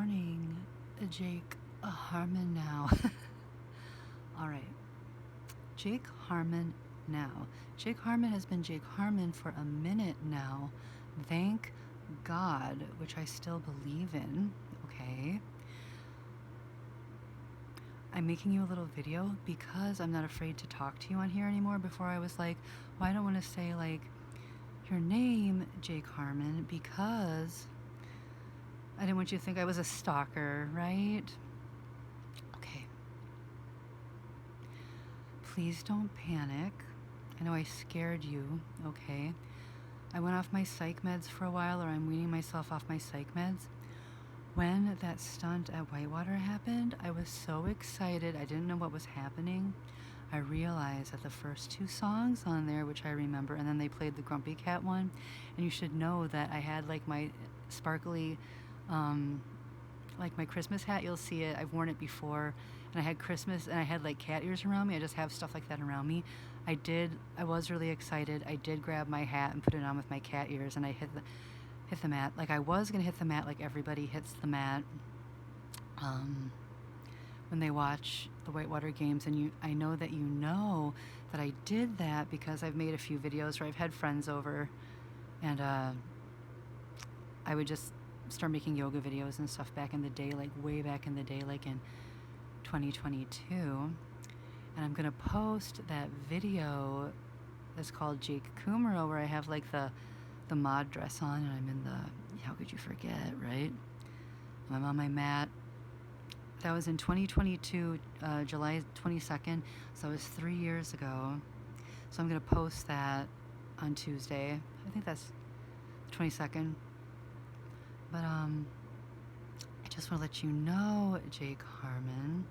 morning, Jake Harmon now. All right. Jake Harmon now. Jake Harmon has been Jake Harmon for a minute now. Thank God, which I still believe in. Okay. I'm making you a little video because I'm not afraid to talk to you on here anymore. Before I was like, well, I don't want to say like your name, Jake Harmon, because I didn't want you to think I was a stalker, right? Okay. Please don't panic. I know I scared you, okay? I went off my psych meds for a while, or I'm weaning myself off my psych meds. When that stunt at Whitewater happened, I was so excited. I didn't know what was happening. I realized that the first two songs on there, which I remember, and then they played the Grumpy Cat one, and you should know that I had like my sparkly, like my Christmas hat. You'll see it. I've worn it before, and I had Christmas, and I had like cat ears around me. I just have stuff like that around me. I was really excited. I did grab my hat and put it on with my cat ears, and I hit the mat. Like I was gonna hit the mat like everybody hits the mat when they watch the Whitewater games, and I know that you know that I did that because I've made a few videos where I've had friends over, and I would just start making yoga videos and stuff back in the day, like way back in the day, like in 2022. And I'm gonna post that video that's called Jake Kumaro, where I have like the mod dress on, and I'm in the, how could you forget, right? I'm on my mat. That was in 2022, July 22nd, so it was 3 years ago. So I'm gonna post that on Tuesday. I think that's 22nd. But I just want to let you know, Jake Harmon,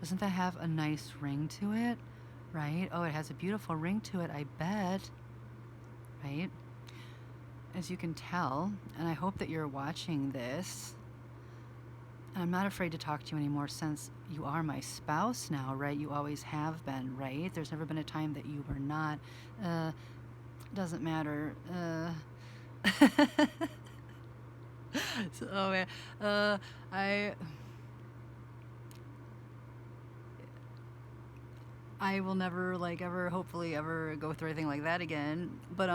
doesn't that have a nice ring to it, right? Oh, it has a beautiful ring to it, I bet, right? As you can tell, and I hope that you're watching this, and I'm not afraid to talk to you anymore since you are my spouse now, right? You always have been, right? There's never been a time that you were not. Doesn't matter. So, oh man, I will never like ever, hopefully ever go through anything like that again. But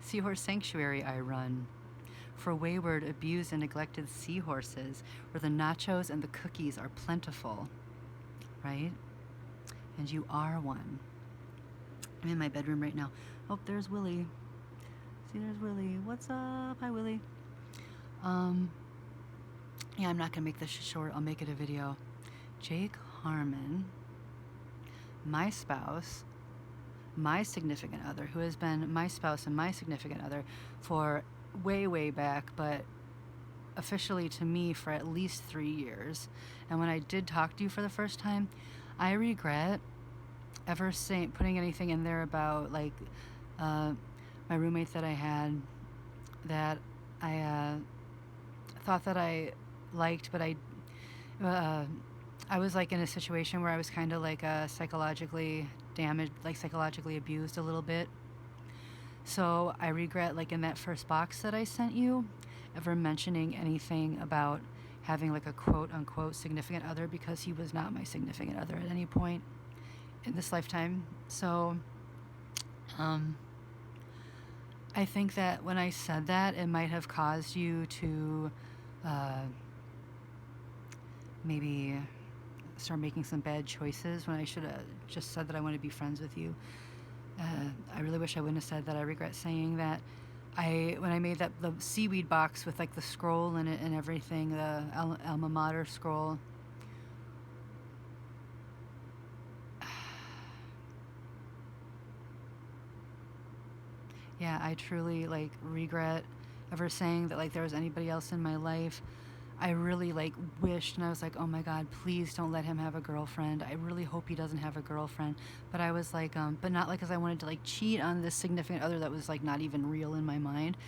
Seahorse Sanctuary I run for wayward, abused, and neglected seahorses, where the nachos and the cookies are plentiful, right? And you are one. I'm in my bedroom right now. Oh, there's Willie. See, there's Willie. What's up? Hi, Willie. Yeah, I'm not gonna make this short. I'll make it a video. Jake Harmon, my spouse, my significant other, who has been my spouse and my significant other for way back, but officially to me for at least 3 years. And when I did talk to you for the first time, I regret ever putting anything in there about like my roommate that I had, that I thought that I liked, but I was like in a situation where I was kind of like psychologically damaged, like psychologically abused a little bit. So I regret, like in that first box that I sent you, ever mentioning anything about having like a quote unquote significant other, because he was not my significant other at any point in this lifetime. So I think that when I said that, it might have caused you to maybe start making some bad choices, when I should have just said that I want to be friends with you. I really wish I wouldn't have said that. I regret saying that. When I made the seaweed box with like the scroll in it and everything, the alma mater scroll. Yeah, I truly like regret ever saying that like there was anybody else in my life. I really like wished, and I was like, oh my God, please don't let him have a girlfriend. I really hope he doesn't have a girlfriend. But I was like, but not like because I wanted to like cheat on this significant other that was like not even real in my mind.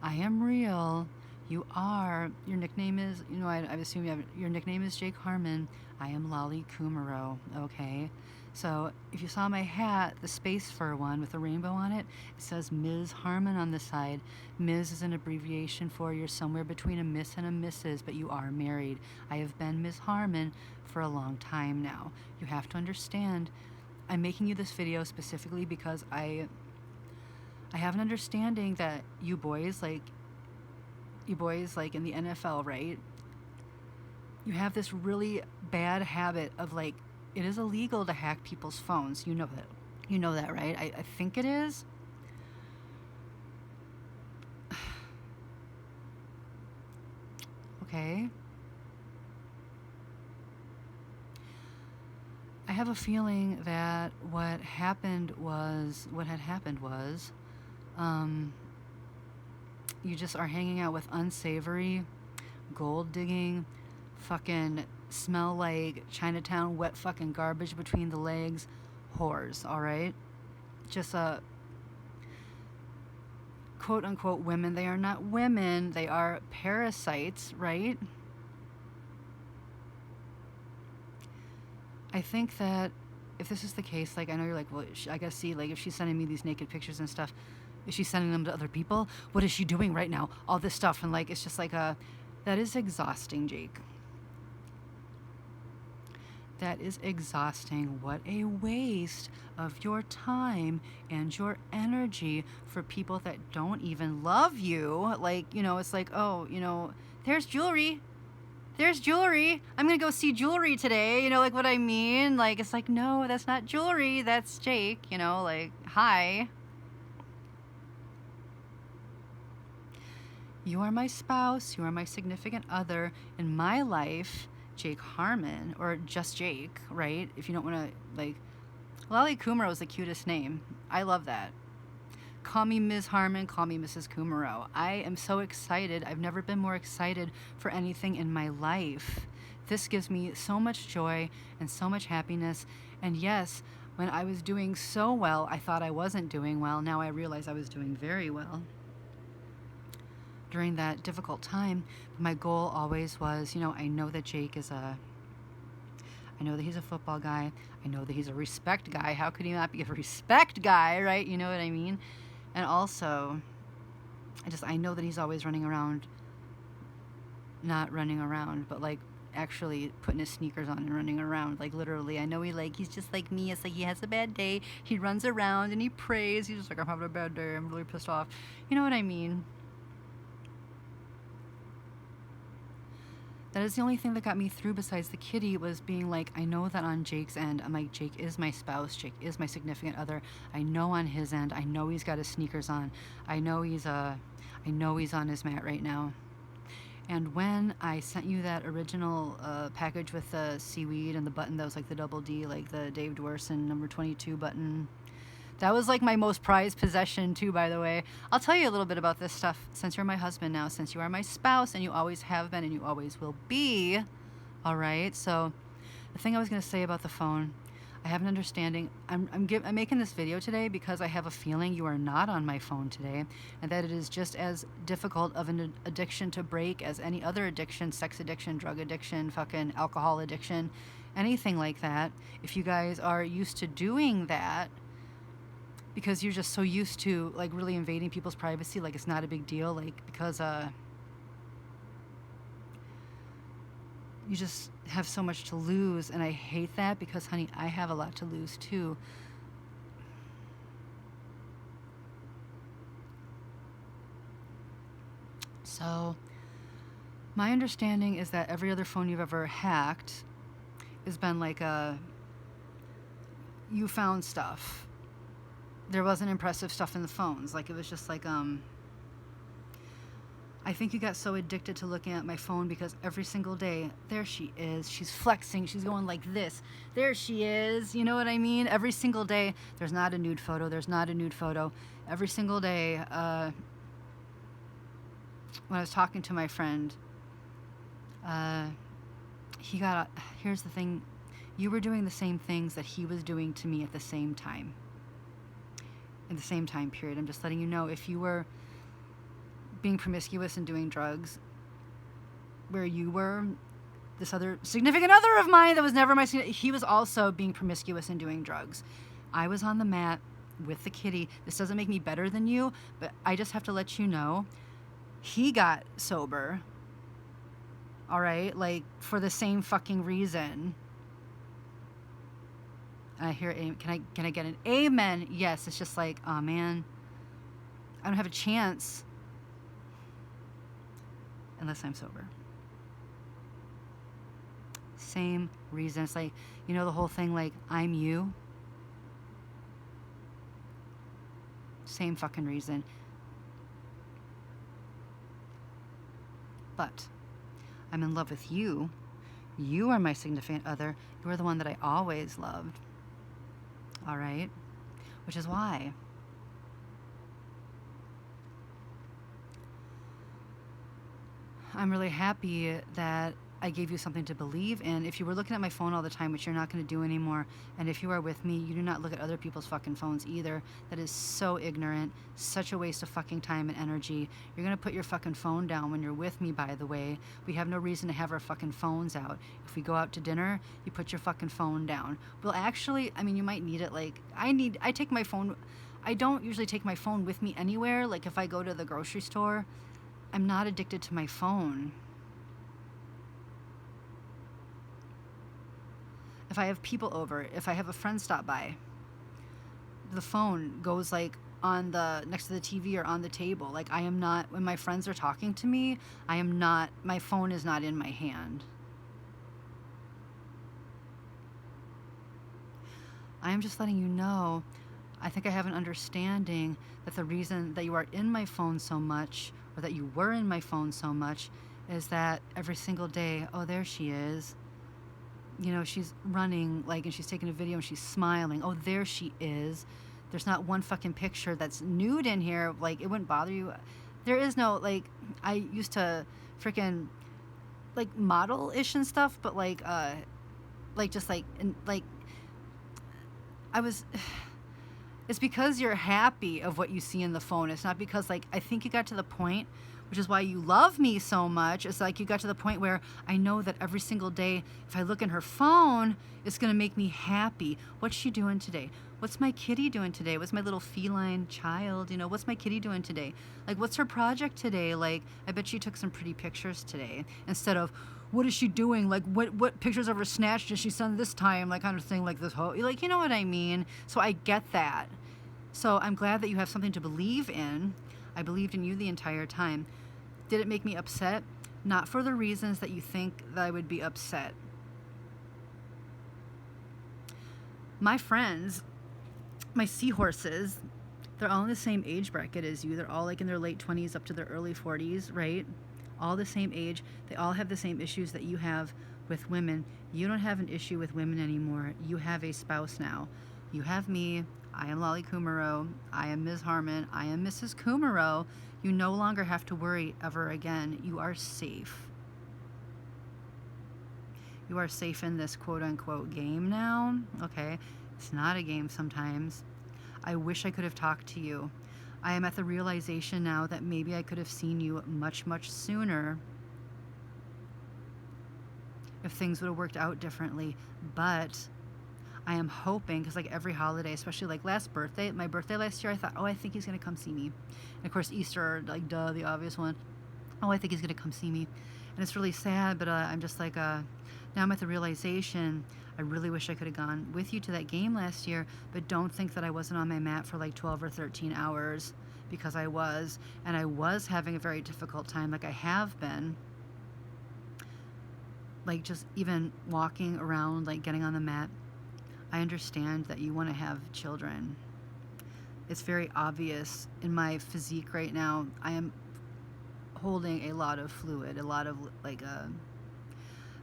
I am real. Your nickname is, I assume your nickname is Jake Harmon. I am Lolly Kumaro, okay? So if you saw my hat, the space fur one with a rainbow on it, it says Ms. Harmon on the side. Ms. is an abbreviation for you're somewhere between a Miss and a Mrs., but you are married. I have been Ms. Harmon for a long time now. You have to understand, I'm making you this video specifically because I have an understanding that you boys like in the NFL, right? You have this really bad habit of like, it is illegal to hack people's phones. You know that. You know that, right? I think it is. Okay. I have a feeling that what had happened was, you just are hanging out with unsavory, gold digging, fucking smell like Chinatown wet fucking garbage between the legs whores, all right? Just quote unquote women. They are not women, they are parasites, right? I think that if this is the case, like, I know you're like, well, I gotta see, like, if she's sending me these naked pictures and stuff, is she sending them to other people? What is she doing right now? All this stuff. And, like, it's just like that is exhausting, Jake. That is exhausting. What a waste of your time and your energy for people that don't even love you. Like, it's like, oh, there's jewelry. There's jewelry. I'm going to go see jewelry today. Like what I mean? Like, it's like, no, that's not jewelry. That's Jake, like, hi. You are my spouse. You are my significant other in my life, Jake Harmon, or just Jake, right? If you don't want to, like, Lolly Kumaro is the cutest name. I love that. Call me Ms. Harmon, call me Mrs. Kumaro. I am so excited. I've never been more excited for anything in my life. This gives me so much joy and so much happiness. And yes, when I was doing so well, I thought I wasn't doing well. Now I realize I was doing very well during that difficult time. My goal always was, I know that Jake is I know that he's a football guy. I know that he's a respect guy. How could he not be a respect guy, right? You know what I mean? And also, I know that he's always running around, not running around, but like actually putting his sneakers on and running around. Like literally, I know he's just like me. It's like he has a bad day. He runs around and he prays. He's just like, I'm having a bad day. I'm really pissed off. You know what I mean? That is the only thing that got me through besides the kitty, was being like, I know that on Jake's end, I'm like, Jake is my spouse, Jake is my significant other. I know on his end, I know he's got his sneakers on. I know he's on his mat right now. And when I sent you that original package with the seaweed and the button that was like the double D, like the Dave Dwerson number 22 button, that was like my most prized possession too, by the way. I'll tell you a little bit about this stuff since you're my husband now, since you are my spouse and you always have been and you always will be. All right. So the thing I was going to say about the phone, I have an understanding. I'm making this video today because I have a feeling you are not on my phone today, and that it is just as difficult of an addiction to break as any other addiction, sex addiction, drug addiction, fucking alcohol addiction, anything like that. If you guys are used to doing that, because you're just so used to like really invading people's privacy, like it's not a big deal, like because you just have so much to lose, and I hate that because, honey, I have a lot to lose too. So my understanding is that every other phone you've ever hacked has been like you found stuff. There wasn't impressive stuff in the phones. Like, it was just like, I think you got so addicted to looking at my phone because every single day, there she is. She's flexing. She's going like this. There she is. You know what I mean? Every single day, there's not a nude photo. There's not a nude photo. Every single day, when I was talking to my friend, here's the thing. You were doing the same things that he was doing to me at the same time. In the same time period. I'm just letting you know, if you were being promiscuous and doing drugs, where you were, this other significant other of mine that was never my, he was also being promiscuous and doing drugs. I was on the mat with the kitty. This doesn't make me better than you, but I just have to let you know, he got sober. All right? Like, for the same fucking reason. I hear, can I get an amen? Yes. It's just like, oh man, I don't have a chance unless I'm sober. Same reason. It's like, you know, the whole thing, like, I'm you. Same fucking reason. But I'm in love with you. You are my significant other. You are the one that I always loved. All right? Which is why I'm really happy that I gave you something to believe in. If you were looking at my phone all the time, which you're not going to do anymore, and if you are with me, you do not look at other people's fucking phones either. That is so ignorant, such a waste of fucking time and energy. You're going to put your fucking phone down when you're with me, by the way. We have no reason to have our fucking phones out. If we go out to dinner, you put your fucking phone down. Well, actually, I mean, you might need it. Like, I take my phone, I don't usually take my phone with me anywhere. Like, if I go to the grocery store, I'm not addicted to my phone. If I have people over, if I have a friend stop by, the phone goes like on the next to the TV or on the table. Like, I am not, when my friends are talking to me, I am not, my phone is not in my hand. I am just letting you know, I think I have an understanding that the reason that you are in my phone so much, or that you were in my phone so much, is that every single day, oh, there she is. You know, she's running, like, and she's taking a video and she's smiling. Oh, there she is. There's not one fucking picture that's nude in here. Like, it wouldn't bother you. There is no, like, I used to freaking, like, model-ish and stuff, but, like, just, like, and, like, I was, it's because you're happy of what you see in the phone. It's not because, like, I think you got to the point, which is why you love me so much. It's like you got to the point where I know that every single day, if I look in her phone, it's going to make me happy. What's she doing today? What's my kitty doing today? What's my little feline child? You know, what's my kitty doing today? Like, what's her project today? Like, I bet she took some pretty pictures today. Instead of, what is she doing? Like, what pictures of her snatch did she send this time? Like, kind of thing, like this whole, like, you know what I mean? So I get that. So I'm glad that you have something to believe in. I believed in you the entire time. Did it make me upset? Not for the reasons that you think that I would be upset. My friends, my seahorses, they're all in the same age bracket as you. They're all like in their late 20s up to their early 40s, right? All the same age. They all have the same issues that you have with women. You don't have an issue with women anymore. You have a spouse now. You have me. I am Lolly Kumaro. I am Ms. Harmon. I am Mrs. Kumaro. You no longer have to worry ever again. You are safe. You are safe in this quote-unquote game now. Okay? It's not a game sometimes. I wish I could have talked to you. I am at the realization now that maybe I could have seen you much, much sooner if things would have worked out differently. But I am hoping, because like every holiday, especially like my birthday last year, I thought, oh, I think he's going to come see me. And of course, Easter, like, duh, the obvious one. Oh, I think he's going to come see me. And it's really sad, but I'm just like, now I'm at the realization, I really wish I could have gone with you to that game last year, but don't think that I wasn't on my mat for like 12 or 13 hours, because I was, and I was having a very difficult time, like I have been. Like, just even walking around, like getting on the mat. I understand that you want to have children. It's very obvious in my physique right now. I am holding a lot of fluid, a lot of like,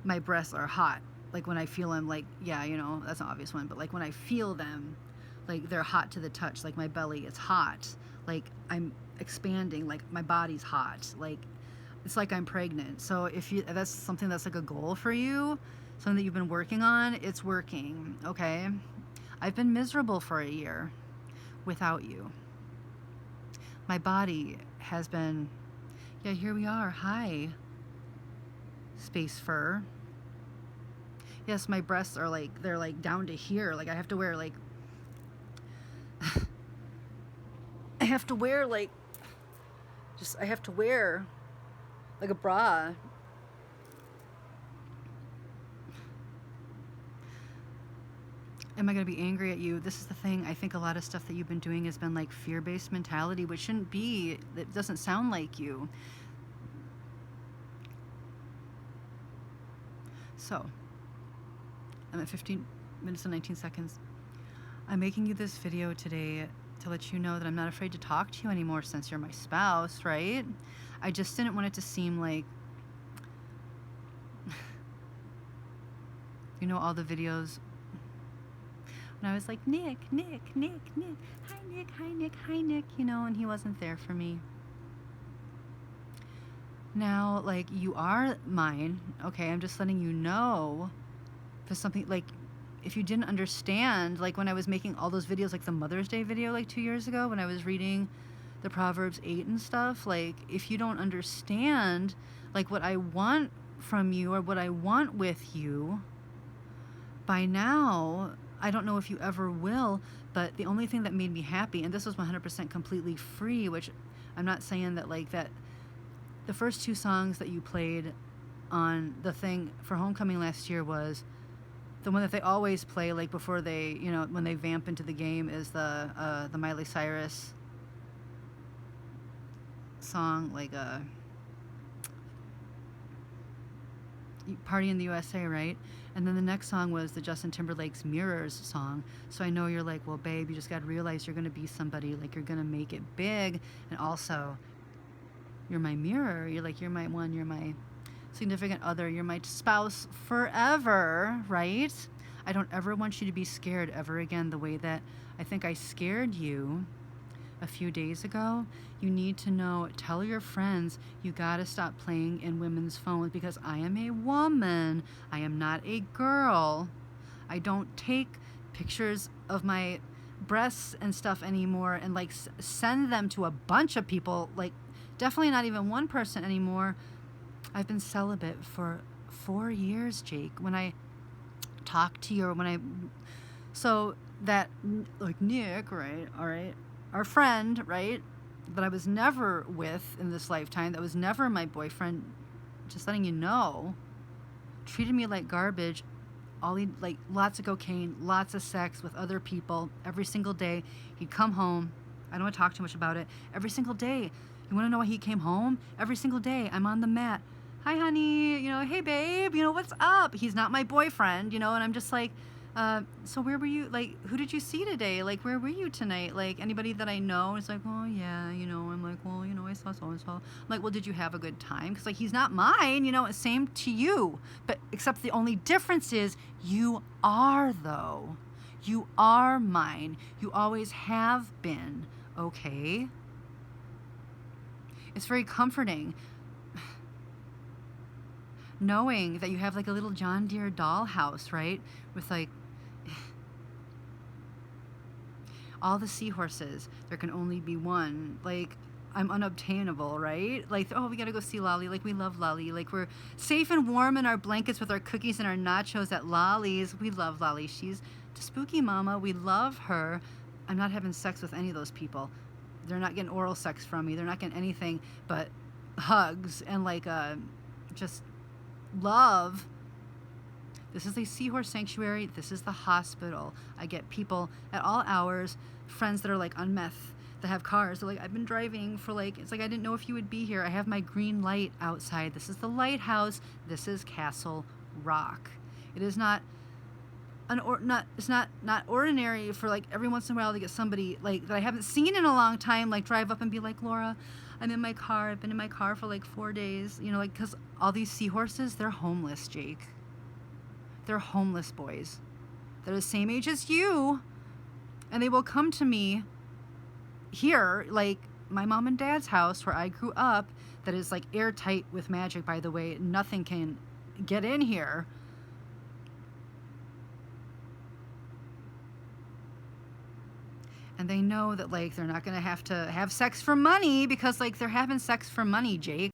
my breasts are hot. Like when I feel them, like, yeah, you know, that's an obvious one, but like when I feel them, like they're hot to the touch, like my belly is hot, like I'm expanding, like my body's hot, like it's like I'm pregnant. So if that's something that's like a goal for you, something that you've been working on, it's working, okay? I've been miserable for a year without you. My body has been Yeah, here we are. Hi, space fur. Yes, my breasts are like, they're like down to here. Like I have to wear like, I have to wear like, I have to wear like a bra. Am I going to be angry at you? This is the thing. I think a lot of stuff that you've been doing has been like fear-based mentality, which shouldn't be. It doesn't sound like you. So, I'm at 15 minutes and 19 seconds. I'm making you this video today to let you know that I'm not afraid to talk to you anymore since you're my spouse, right? I just didn't want it to seem like, you know, all the videos when I was like, Nick, hi Nick, you know, and he wasn't there for me. Now, like, you are mine, okay? I'm just letting you know for something, like, if you didn't understand, like when I was making all those videos, like the Mother's Day video like 2 years ago when I was reading the Proverbs 8 and stuff, like, if you don't understand, like, what I want from you or what I want with you, by now, I don't know if you ever will, but the only thing that made me happy, and this was 100% completely free, which I'm not saying that, like, that the first 2 songs that you played on the thing for Homecoming last year was the one that they always play, like, before they, you know, when they vamp into the game, is the Miley Cyrus song, like, Party in the USA, right? And then the next song was the Justin Timberlake's Mirrors song. So I know you're like, well, babe, you just got to realize you're going to be somebody, like, you're going to make it big. And also, you're my mirror. You're like, you're my one, you're my significant other, you're my spouse forever, right? I don't ever want you to be scared ever again the way that I think I scared you a few days ago. You need to know, tell your friends, you gotta stop playing in women's phones because I am a woman. I am not a girl. I don't take pictures of my breasts and stuff anymore and like send them to a bunch of people, like definitely not even one person anymore. I've been celibate for 4 years, Jake. When I talk to you, or when I, so that, like, Nick, right, all right, our friend, right, that I was never with in this lifetime, that was never my boyfriend, just letting you know, treated me like garbage, like lots of cocaine, lots of sex with other people every single day. He'd come home. I don't want to talk too much about it. Every single day. You want to know why he came home? Every single day. I'm on the mat. Hi, honey. You know, hey, babe. You know, what's up? He's not my boyfriend, you know, and I'm just like, so where were you? Like, who did you see today? Like, where were you tonight? Like, anybody that I know is like, oh, yeah, you know. I'm like, well, you know, I saw so-and-so. I'm like, well, did you have a good time? Because, like, he's not mine, you know, same to you. But except the only difference is you are, though. You are mine. You always have been, okay? It's very comforting knowing that you have like a little John Deere dollhouse, right? With like all the seahorses. There can only be one. Like, I'm unobtainable, right? Like, oh, we gotta go see Lolly. Like, we love Lolly. Like, we're safe and warm in our blankets with our cookies and our nachos at Lolly's. We love Lolly. She's the spooky mama. We love her. I'm not having sex with any of those people. They're not getting oral sex from me. They're not getting anything but hugs and like just love. This is a seahorse sanctuary. This is the hospital. I get people at all hours, friends that are like on meth, that have cars. They're like, I've been driving for like, it's like, I didn't know if you would be here. I have my green light outside. This is the lighthouse. This is Castle Rock. It is not it's not ordinary for like every once in a while to get somebody like that I haven't seen in a long time, like drive up and be like, Laura, I'm in my car. I've been in my car for like 4 days, you know, like, because all these seahorses, they're homeless, Jake. They're homeless boys. They're the same age as you, and they will come to me here, like my mom and dad's house where I grew up, that is like airtight with magic, by the way. Nothing can get in here. And they know that, like, they're not going to have sex for money because, like, they're having sex for money, Jake.